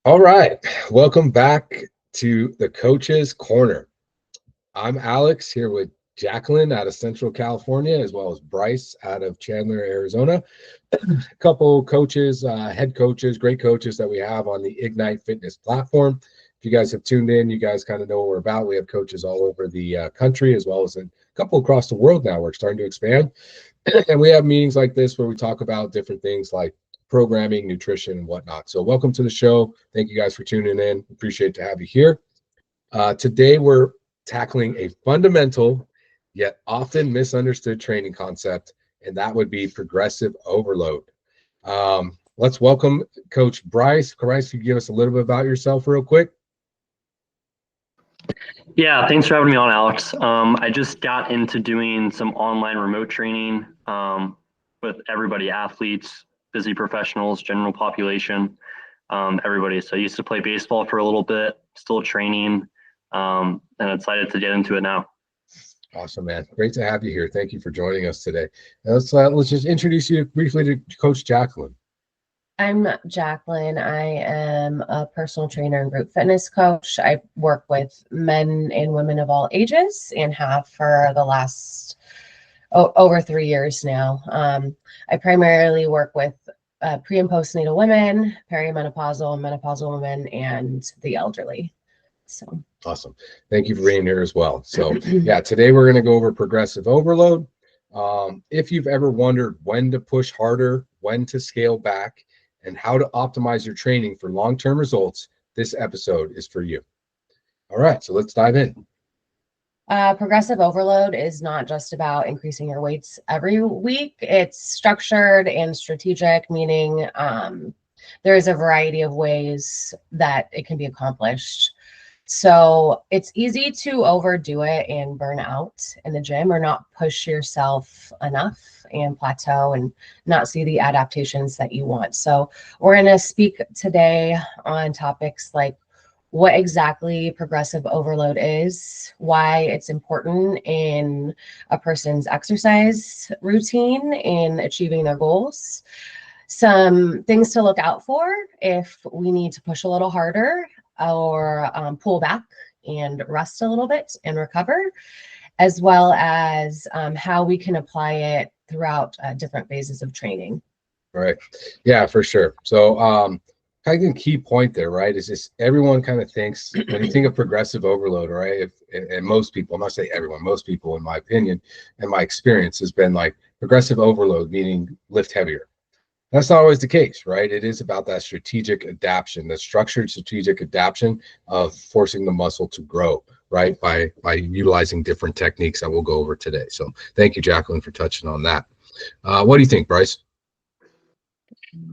All right, welcome back to the Coach's Corner. I'm Alex here with Jacqueline out of Central California, as well as Bryce out of Chandler, Arizona. A couple coaches, head coaches, great coaches that we have on the Ignite Fitness platform. If you guys have tuned in, you guys kind of know what we're about. We have coaches all over the country, as well as a couple across the world now. We're starting to expand. And we have meetings like this where we talk about different things like programming, nutrition, and whatnot. So welcome to the show. Thank you guys for tuning in. Appreciate to have you here. Today we're tackling a fundamental yet often misunderstood training concept, and that would be progressive overload. Let's welcome Coach Bryce. Bryce, you give us a little bit about yourself real quick? Yeah, thanks for having me on, Alex. I just got into doing some online remote training with everybody, athletes, busy professionals, general population, everybody. So I used to play baseball for a little bit, still training, and I'm excited to get into it now. Awesome, man. Great to have you here. Thank you for joining us today. Now let's just introduce you briefly to Coach Jacqueline. I'm Jacqueline. I am a personal trainer and group fitness coach. I work with men and women of all ages and have for the last over 3 years now. I primarily work with pre and postnatal women, perimenopausal, menopausal women, and the elderly. So awesome. Thank you for being here as well. So yeah, today we're going to go over progressive overload. If you've ever wondered when to push harder, when to scale back, and how to optimize your training for long-term results, this episode is for you. All right, so let's dive in. Progressive overload is not just about increasing your weights every week. It's structured and strategic, meaning there is a variety of ways that it can be accomplished. So it's easy to overdo it and burn out in the gym or not push yourself enough and plateau and not see the adaptations that you want. So we're going to speak today on topics like what exactly progressive overload is, why it's important in a person's exercise routine in achieving their goals, some things to look out for if we need to push a little harder or pull back and rest a little bit and recover, as well as how we can apply it throughout different phases of training. Right. Yeah, for sure. So I think the key point there, right, is just everyone kind of thinks when you think of progressive overload, right? And most people, I'm not saying everyone, most people, in my opinion and my experience, has been like progressive overload, meaning lift heavier. That's not always the case, right? It is about that strategic adaptation, the structured strategic adaptation of forcing the muscle to grow, right? By utilizing different techniques that we'll go over today. So thank you, Jacqueline, for touching on that. What do you think, Bryce?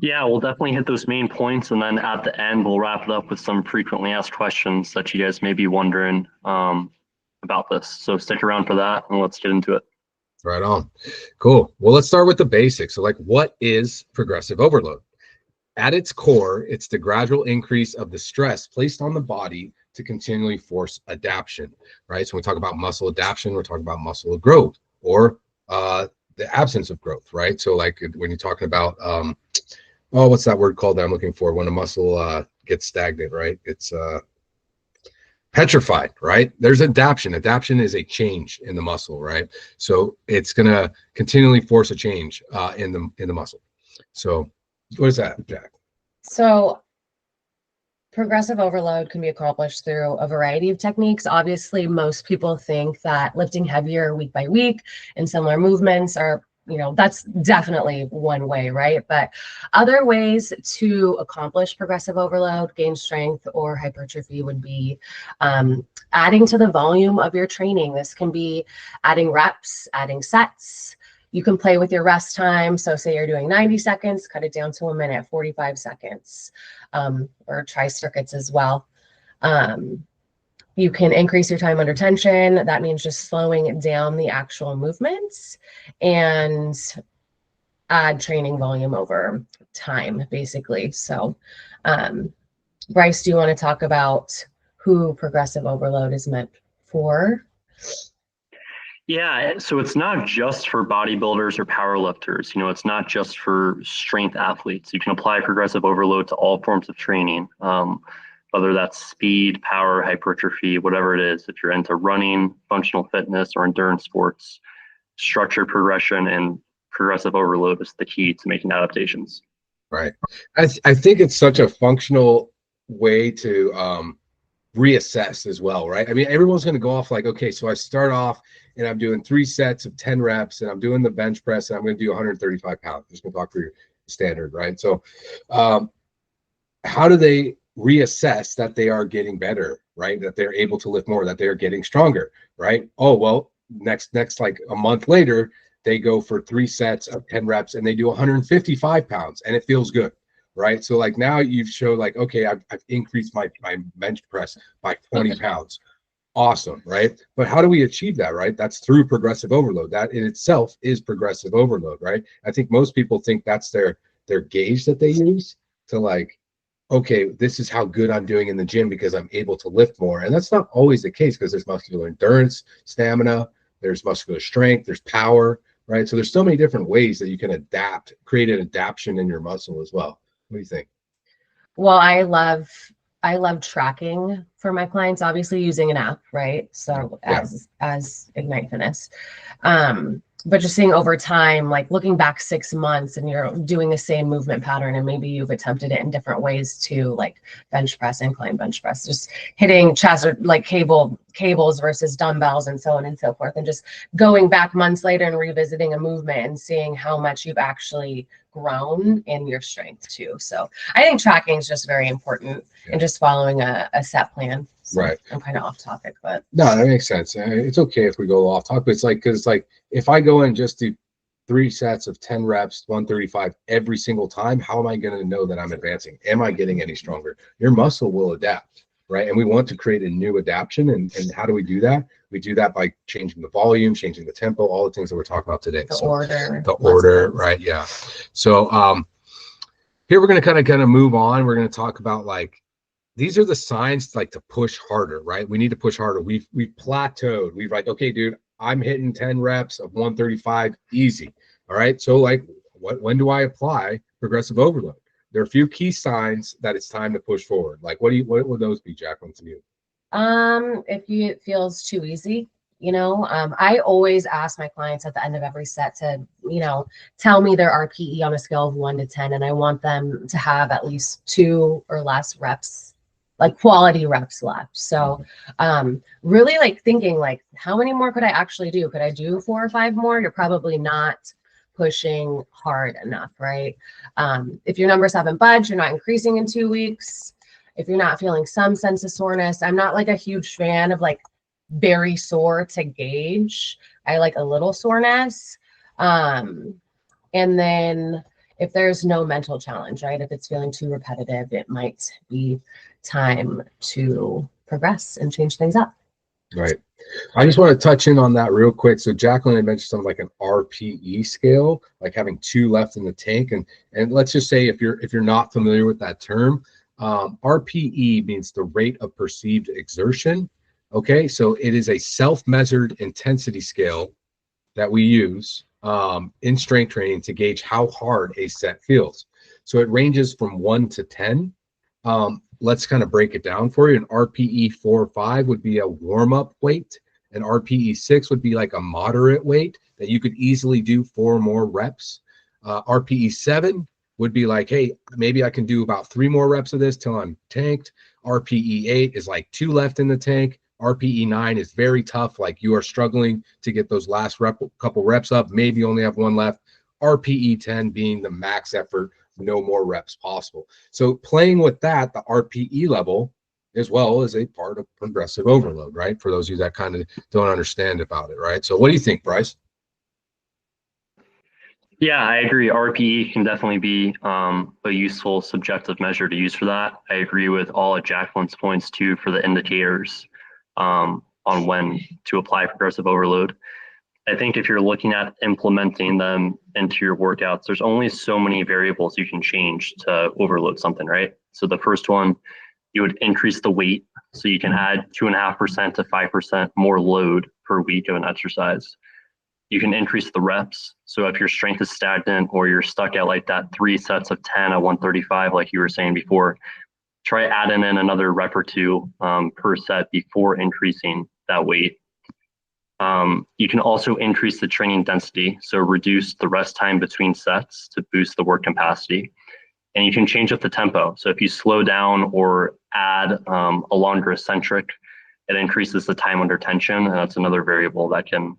Yeah, we'll definitely hit those main points, and then at the end, we'll wrap it up with some frequently asked questions that you guys may be wondering about this. So stick around for that, and let's get into it. Right on. Cool. Well, let's start with the basics. So like, what is progressive overload? At its core, it's the gradual increase of the stress placed on the body to continually force adaptation, right? So when we talk about muscle adaptation, we're talking about muscle growth or the absence of growth, right? So like when you're talking about, what's that word called that I'm looking for? When a muscle gets stagnant, right? It's petrified, right? There's adaptation. Adaptation is a change in the muscle, right? So it's going to continually force a change in the muscle. So what is that, Jack? So progressive overload can be accomplished through a variety of techniques. Obviously, most people think that lifting heavier week by week and similar movements are, that's definitely one way, right? But other ways to accomplish progressive overload, gain strength, or hypertrophy would be adding to the volume of your training. This can be adding reps, adding sets. You can play with your rest time. So say you're doing 90 seconds, cut it down to a minute, 45 seconds, or try circuits as well. You can increase your time under tension. That means just slowing down the actual movements and add training volume over time, basically. So, Bryce, do you want to talk about who progressive overload is meant for? Yeah, so it's not just for bodybuilders or powerlifters. It's not just for strength athletes. You can apply progressive overload to all forms of training, whether that's speed, power, hypertrophy, whatever it is. If you're into running, functional fitness, or endurance sports, structured progression and progressive overload is the key to making adaptations. Right. I think it's such a functional way to reassess as well, right? I mean, everyone's going to go off like, okay, so I start off and I'm doing 3 sets of 10 reps and I'm doing the bench press and I'm going to do 135 pounds. I'm just going to talk for your standard, right? So how do they reassess that they are getting better, right? That they're able to lift more, that they're getting stronger, right? Oh, well, next like a month later, they go for 3 sets of 10 reps and they do 155 pounds and it feels good, right? So like now you've showed like, okay, I've increased my bench press by 20 pounds. Awesome, right? But how do we achieve that, right? That's through progressive overload. That in itself is progressive overload, right? I think most people think that's their gauge that they use to like, okay, this is how good I'm doing in the gym because I'm able to lift more. And that's not always the case because there's muscular endurance, stamina, there's muscular strength, there's power, right? So there's so many different ways that you can adapt, create an adaptation in your muscle as well. What do you think? Well, I love tracking for my clients, obviously using an app, right? So Yeah. as Ignite Fitness. But just seeing over time, like looking back 6 months and you're doing the same movement pattern and maybe you've attempted it in different ways to like bench press, incline bench press, just hitting chest or like cables versus dumbbells and so on and so forth. And just going back months later and revisiting a movement and seeing how much you've actually grown in your strength too. So I think tracking is just very important and just following a set plan. So Right. I'm kind of off topic, but No, that makes sense. It's okay if we go off topic. It's like, because it's like if I go and just do 3 sets of 10 reps, 135 every single time, how am I going to know that I'm advancing? Am I getting any stronger? Your muscle will adapt, right? And we want to create a new adaptation. And how do we do that? We do that by changing the volume, changing the tempo, all the things that we're talking about today. the order, The order, right? Yeah. So here we're going to kind of move on. We're going to talk about like, these are the signs like to push harder, right? We need to push harder. We've plateaued. We've like, okay, dude, I'm hitting 10 reps of 135 easy. All right. So like when do I apply progressive overload? There are a few key signs that it's time to push forward. Like what would those be, Jacqueline, to you? if it feels too easy, I always ask my clients at the end of every set to, tell me their RPE on a scale of 1 to 10, and I want them to have at least 2 or less reps, like quality reps left. So really like thinking like, how many more could I actually do? Could I do 4 or 5 more? You're probably not pushing hard enough, right? If your numbers haven't budged, you're not increasing in 2 weeks. If you're not feeling some sense of soreness, I'm not like a huge fan of like very sore to gauge. I like a little soreness. And then if there's no mental challenge, right? If it's feeling too repetitive, it might be time to progress and change things up. Right. I just want to touch in on that real quick. So Jacqueline had mentioned something like an RPE scale, like having 2 left in the tank. And let's just say if you're not familiar with that term, RPE means the rate of perceived exertion. Okay, so it is a self-measured intensity scale that we use in strength training to gauge how hard a set feels. So it ranges from 1 to 10. Let's kind of break it down for you. An RPE 4 or 5 would be a warm-up weight. An RPE 6 would be like a moderate weight that you could easily do 4 more reps. RPE 7 would be like, hey, maybe I can do about 3 more reps of this till I'm tanked. RPE 8 is like 2 left in the tank. RPE 9 is very tough, like you are struggling to get those last couple reps up, maybe only have 1 left. RPE 10 being the max effort, no more reps possible. So playing with that, the RPE level, as well as a part of progressive overload, right? For those of you that kind of don't understand about it, right? So what do you think, Bryce? Yeah, I agree. RPE can definitely be a useful subjective measure to use for that. I agree with all of Jacqueline's points too for the indicators on when to apply progressive overload. I think if you're looking at implementing them into your workouts, there's only so many variables you can change to overload something, right? So the first one, you would increase the weight. So you can add 2.5% to 5% more load per week of an exercise. You can increase the reps. So if your strength is stagnant or you're stuck at like that 3 sets of 10 at 135, like you were saying before, try adding in another rep or two per set before increasing that weight. You can also increase the training density, so reduce the rest time between sets to boost the work capacity. And you can change up the tempo. So if you slow down or add a longer eccentric, it increases the time under tension, and that's another variable that can,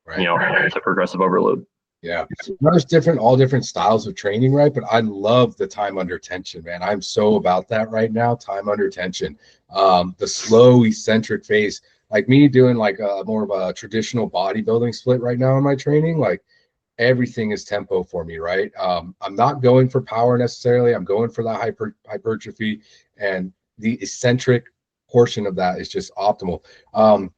to progressive overload. Yeah, there's all different styles of training, right? But I love the time under tension, man. I'm so about that right now. Time under tension, the slow eccentric phase, like me doing like more of a traditional bodybuilding split right now in my training. Like everything is tempo for me, right? I'm not going for power necessarily. I'm going for that hypertrophy, and the eccentric portion of that is just optimal. I'm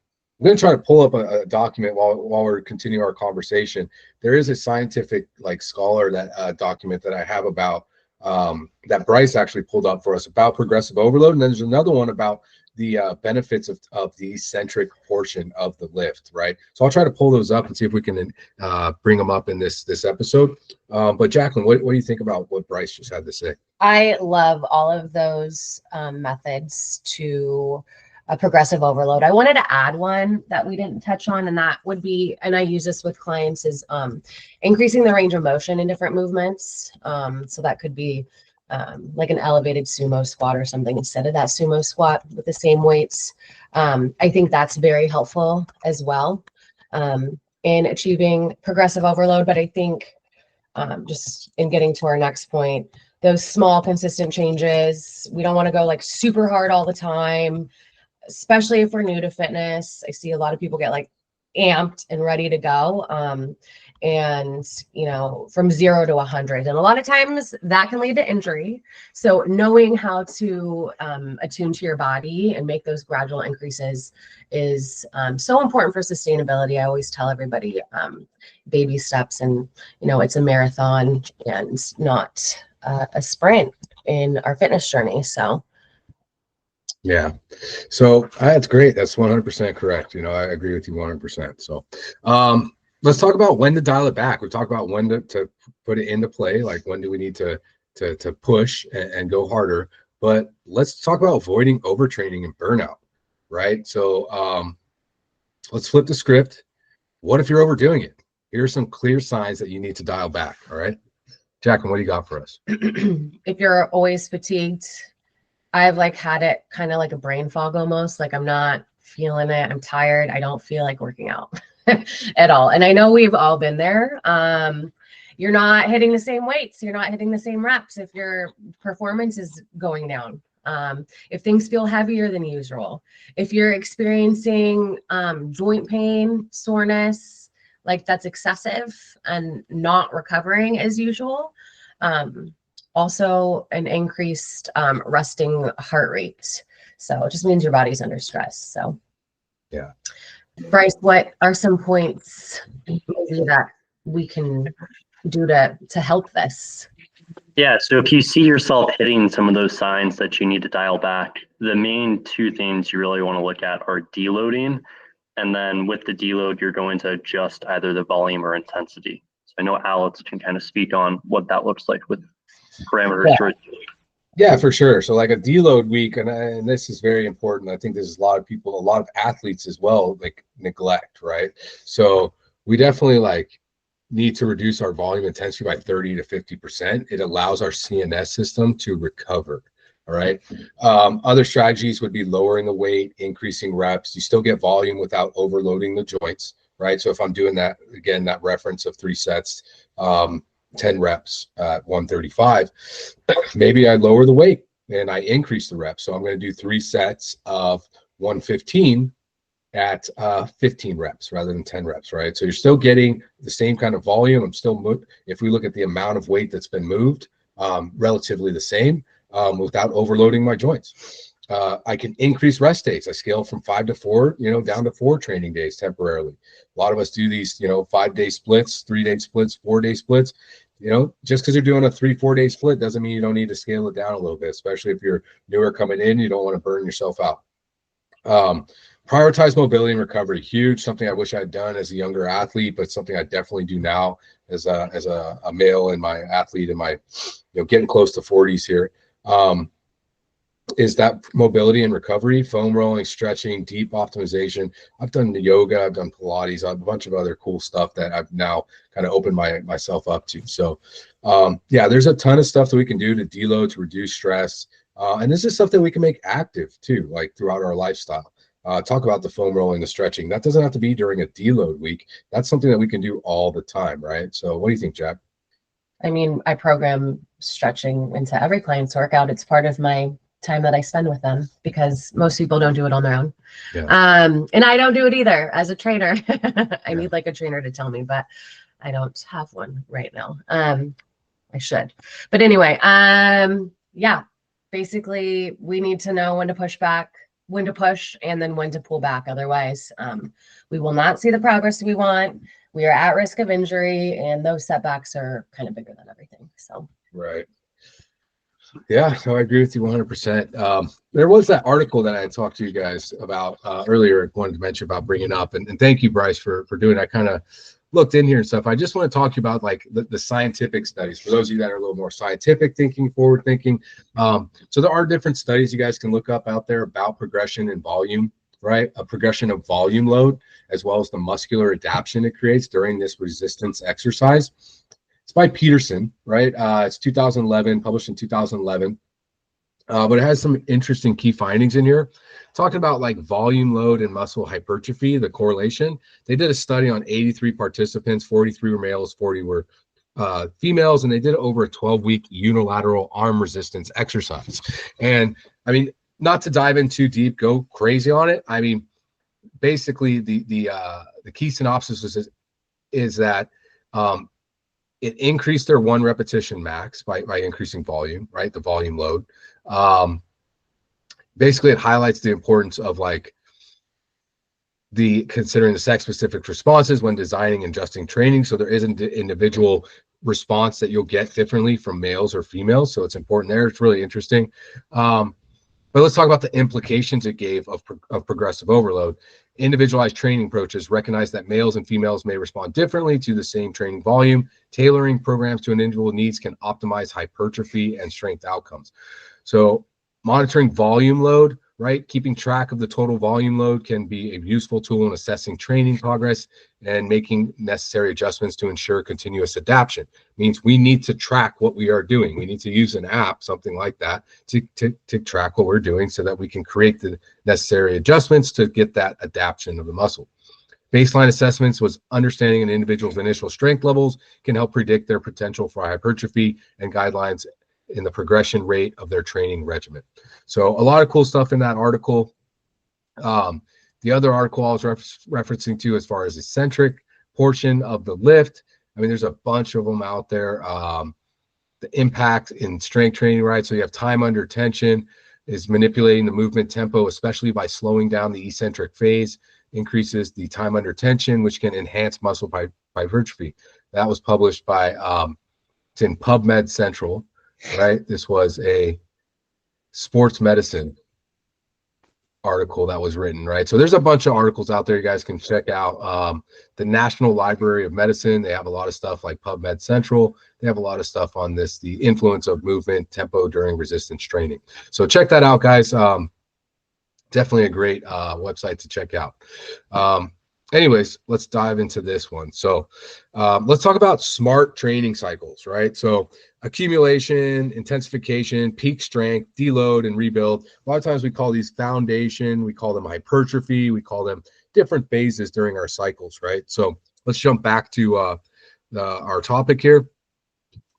going to try to pull up a document while we're continuing our conversation. There is a scientific scholar that document that I have about that Bryce actually pulled up for us about progressive overload, and then there's another one about the benefits of the eccentric portion of the lift, right? So I'll try to pull those up and see if we can bring them up in this episode. But Jacqueline, what do you think about what Bryce just had to say? I love all of those methods to progressive overload. I wanted to add one that we didn't touch on, and that would be, and I use this with clients, is increasing the range of motion in different movements. So that could be like an elevated sumo squat or something instead of that sumo squat with the same weights. I think that's very helpful as well in achieving progressive overload. But I think just in getting to our next point, those small consistent changes, we don't want to go like super hard all the time, especially if we're new to fitness. I see a lot of people get like amped and ready to go. And, from 0 to 100. And a lot of times that can lead to injury. So knowing how to attune to your body and make those gradual increases is so important for sustainability. I always tell everybody baby steps, and, it's a marathon and not a sprint in our fitness journey. So. Yeah. So that's great. That's 100% correct. I agree with you 100%. So, let's talk about when to dial it back. We talked about when to put it into play, like when do we need to push and go harder. But let's talk about avoiding overtraining and burnout, right? So let's flip the script. What if you're overdoing it? Here are some clear signs that you need to dial back, all right? Jacqueline, what do you got for us? If you're always fatigued, I've had it kind of like a brain fog almost, like I'm not feeling it. I'm tired. I don't feel like working out at all. And I know we've all been there. You're not hitting the same weights. You're not hitting the same reps if your performance is going down. If things feel heavier than usual, if you're experiencing joint pain, soreness, like that's excessive and not recovering as usual. Also an increased resting heart rate. So it just means your body's under stress. So yeah. Bryce, what are some points that we can do to help this? Yeah, so if you see yourself hitting some of those signs that you need to dial back, the main 2 things you really want to look at are deloading. And then with the deload, you're going to adjust either the volume or intensity. So I know Alex can kind of speak on what that looks like with parameters. Yeah, for sure. So like a deload week, and this is very important. I think there's a lot of athletes as well, neglect, right? So we definitely need to reduce our volume intensity by 30 to 50%. It allows our CNS system to recover. All right. Other strategies would be lowering the weight, increasing reps. You still get volume without overloading the joints, right? So if I'm doing that, again, that reference of 3 sets, 10 reps at 135, maybe I lower the weight and I increase the reps. So I'm going to do 3 sets of 115 at 15 reps rather than 10 reps, right? So you're still getting the same kind of volume. I'm still, if we look at the amount of weight that's been moved, relatively the same without overloading my joints. I can increase rest days. I scale from 5 to 4, down to 4 training days temporarily. A lot of us do these, 5-day splits, 3-day splits, 4-day splits. Just because you're doing a 3-4 day split doesn't mean you don't need to scale it down a little bit, especially if you're newer coming in. You don't want to burn yourself out. Prioritize mobility and recovery. Huge, something I wish I'd done as a younger athlete, but something I definitely do now as a male in my athlete in my, getting close to 40s here. Is that mobility and recovery, foam rolling, stretching, deep optimization. I've done the yoga, I've done Pilates, a bunch of other cool stuff that I've now kind of opened myself up to. So yeah, there's a ton of stuff that we can do to deload, to reduce stress. And this is stuff that we can make active too, like throughout our lifestyle. Talk about the foam rolling, the stretching. That doesn't have to be during a deload week. That's something that we can do all the time, right? So what do you think, Jack? I mean, I program stretching into every client's workout. It's part of my time that I spend with them because most people don't do it on their own. Yeah. And I don't do it either as a trainer. I need like a trainer to tell me, but I don't have one right now. I should. But anyway, yeah, basically we need to know when to push back, when to push, and then when to pull back. Otherwise, we will not see the progress we want. We are at risk of injury, and those setbacks are kind of bigger than everything. So, right. Yeah, so I agree with you 100%. There was that article that I had talked to you guys about earlier, wanted to mention about bringing up, and thank you, Bryce, for doing that. I kind of looked in here and stuff. I just want to talk to you about like the scientific studies for those of you that are a little more scientific thinking, forward thinking. So there are different studies you guys can look up out there about progression and volume, right? A progression of volume load, as well as the muscular adaptation it creates during this resistance exercise. It's by Peterson, right? It's 2011, published in 2011. But it has some interesting key findings in here. Talking about like volume load and muscle hypertrophy, the correlation. They did a study on 83 participants, 43 were males, 40 were females, and they did over a 12-week unilateral arm resistance exercise. And I mean, not to dive in too deep, go crazy on it. I mean, basically the key synopsis is that it increased their one repetition max by increasing volume, right? The volume load. Basically, it highlights the importance of like considering the sex specific responses when designing and adjusting training. So there is an individual response that you'll get differently from males or females. So it's important there. It's really interesting. But let's talk about the implications it gave of progressive overload. Individualized training approaches recognize that males and females may respond differently to the same training volume. Tailoring programs to an individual needs can optimize hypertrophy and strength outcomes. So monitoring volume load, right? Keeping track of the total volume load can be a useful tool in assessing training progress and making necessary adjustments to ensure continuous adaptation. Means we need to track what we are doing. We need to use an app, something like that, to track what we're doing so that we can create the necessary adjustments to get that adaptation of the muscle. Baseline assessments was understanding an individual's initial strength levels can help predict their potential for hypertrophy, and guidelines in the progression rate of their training regimen. So a lot of cool stuff in that article. The other article I was referencing to as far as eccentric portion of the lift, I mean, there's a bunch of them out there. The impact in strength training, right? So you have time under tension is manipulating the movement tempo, especially by slowing down the eccentric phase, increases the time under tension, which can enhance muscle hypertrophy. That was published by, it's in PubMed Central, right? This was a sports medicine article that was written, right? So there's a bunch of articles out there you guys can check out. The National Library of Medicine, they have a lot of stuff like PubMed Central. They have a lot of stuff on this, the influence of movement tempo during resistance training. So check that out, guys. Definitely a great website to check out. Anyways, let's dive into this one. So let's talk about smart training cycles, right? So accumulation, intensification, peak strength, deload, and rebuild. A lot of times we call these foundation, we call them hypertrophy, we call them different phases during our cycles, right? So let's jump back to our topic here.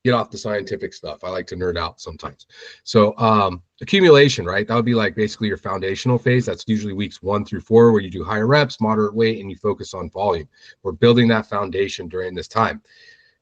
Get off the scientific stuff. I like to nerd out sometimes. So accumulation, right? That would be like basically your foundational phase. That's usually weeks 1 through 4, where you do higher reps, moderate weight, and you focus on volume. We're building that foundation during this time.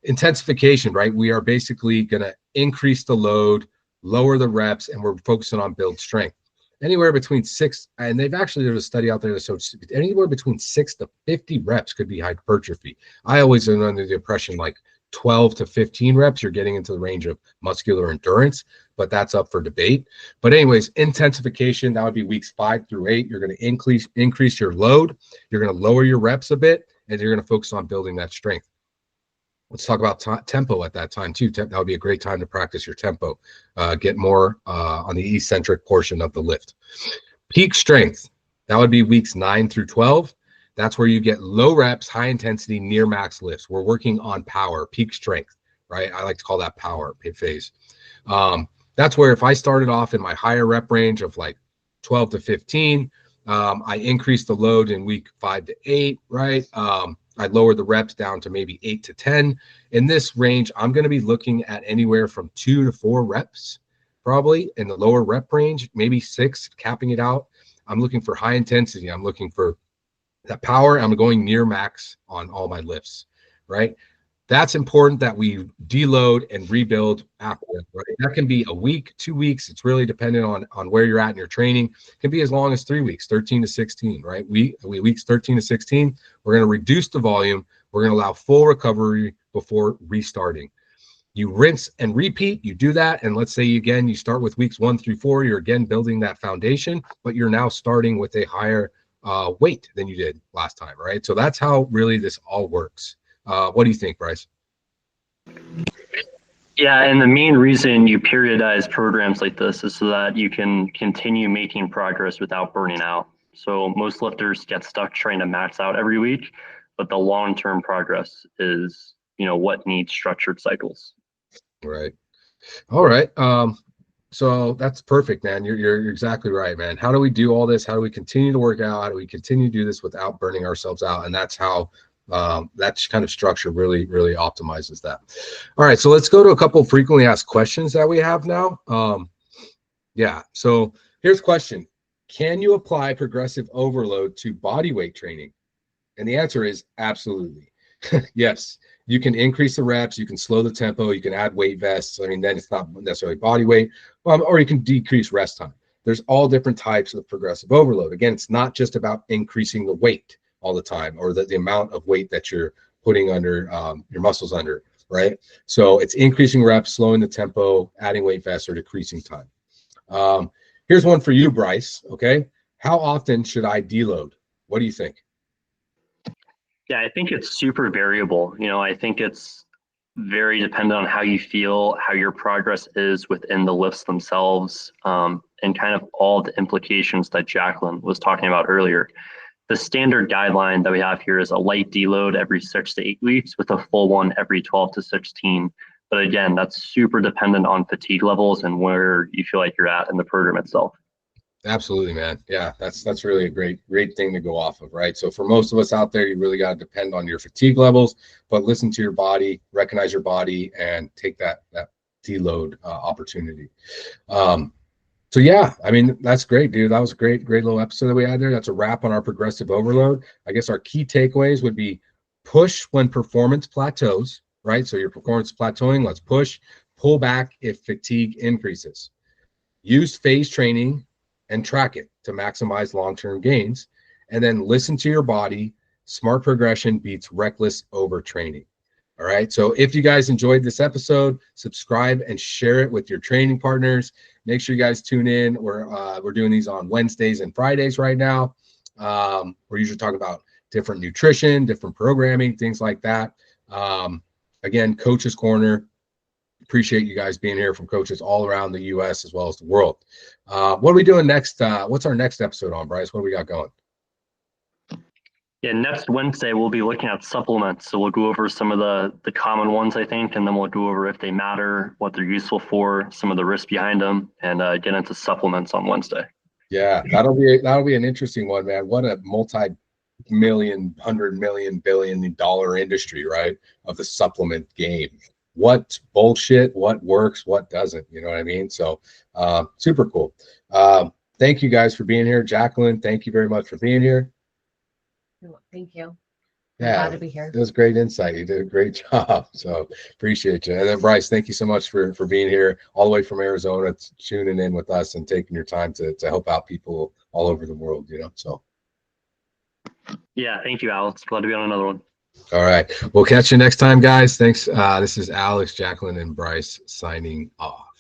Intensification, right? We are basically going to increase the load, lower the reps, and we're focusing on build strength. Anywhere between 6, and there's a study out there that shows anywhere between 6 to 50 reps could be hypertrophy. I always am under the impression like 12 to 15 reps, you're getting into the range of muscular endurance, but that's up for debate. But anyways, intensification, that would be weeks 5 through 8. You're going to increase your load. You're going to lower your reps a bit, and you're going to focus on building that strength. Let's talk about tempo at that time too. That would be a great time to practice your tempo. Get more on the eccentric portion of the lift. Peak strength, that would be weeks 9 through 12. That's where you get low reps, high intensity, near max lifts. We're working on power, peak strength, right? I like to call that power phase. That's where if I started off in my higher rep range of like 12 to 15, I increased the load in week 5 to 8, right? I lowered the reps down to maybe 8 to 10. In this range, I'm going to be looking at anywhere from 2 to 4 reps, probably in the lower rep range, maybe 6, capping it out. I'm looking for high intensity. I'm looking for that power. I'm going near max on all my lifts, right? That's important that we deload and rebuild after, right? That can be a week, 2 weeks. It's really dependent on where you're at in your training. It can be as long as 3 weeks, 13 to 16, right? Weeks 13 to 16, we're going to reduce the volume. We're going to allow full recovery before restarting. You rinse and repeat. You do that. And let's say, again, you start with weeks 1 through 4. You're again building that foundation, but you're now starting with a higher weight than you did last time, right? So that's how really this all works. What do you think, Bryce? Yeah, and the main reason you periodize programs like this is so that you can continue making progress without burning out. So most lifters get stuck trying to max out every week, but the long-term progress is, what needs structured cycles. Right. All right. So that's perfect, man. You're exactly right, man. How do we do all this? How do we continue to work out? How do we continue to do this without burning ourselves out? And that's how that kind of structure really, really optimizes that. All right. So let's go to a couple of frequently asked questions that we have now. Yeah. So here's a question. Can you apply progressive overload to body weight training? And the answer is absolutely. Yes. You can increase the reps, you can slow the tempo, you can add weight vests. I mean, then it's not necessarily body weight, or you can decrease rest time. There's all different types of progressive overload. Again, it's not just about increasing the weight all the time, or the amount of weight that you're putting under your muscles under, right? So it's increasing reps, slowing the tempo, adding weight vests, or decreasing time. Here's one for you, Bryce, okay? How often should I deload? What do you think? Yeah, I think it's super variable. I think it's very dependent on how you feel, how your progress is within the lifts themselves, and kind of all the implications that Jacqueline was talking about earlier. The standard guideline that we have here is a light deload every 6 to 8 weeks with a full one every 12 to 16. But again, that's super dependent on fatigue levels and where you feel like you're at in the program itself. Absolutely, man. Yeah, that's really a great thing to go off of, right? So for most of us out there, you really got to depend on your fatigue levels, but listen to your body, recognize your body, and take that deload opportunity. So yeah, I mean, that's great, dude. That was a great little episode that we had there. That's a wrap on our progressive overload. I guess our key takeaways would be push when performance plateaus, right? So your performance plateauing, let's push, pull back if fatigue increases. Use phase training and track it to maximize long-term gains, and then listen to your body. Smart progression beats reckless overtraining. All right. So if you guys enjoyed this episode, subscribe and share it with your training partners. Make sure you guys tune in. We're doing these on Wednesdays and Fridays right now. We're usually talking about different nutrition, different programming, things like that. Again, Coach's Corner. Appreciate you guys being here from coaches all around the U.S. as well as the world. What are we doing next? What's our next episode on, Bryce? What do we got going? Yeah, next Wednesday we'll be looking at supplements. So we'll go over some of the common ones, I think, and then we'll go over if they matter, what they're useful for, some of the risks behind them, and get into supplements on Wednesday. Yeah, that'll be an interesting one, man. What a multi-million, $100 million, billion-dollar industry, right? Of the supplement game. What bullshit, what works, what doesn't, you know what I mean? So super cool. Thank you guys for being here. Jacqueline, thank you very much for being here. Thank you. Yeah, Glad to be here. It was great insight. You did a great job. So appreciate you. And then Bryce, thank you so much for being here all the way from Arizona, tuning in with us and taking your time to help out people all over the world, So yeah, thank you, Alex. Glad to be on another one. All right. We'll catch you next time, guys. Thanks. This is Alex, Jacqueline, and Bryce signing off.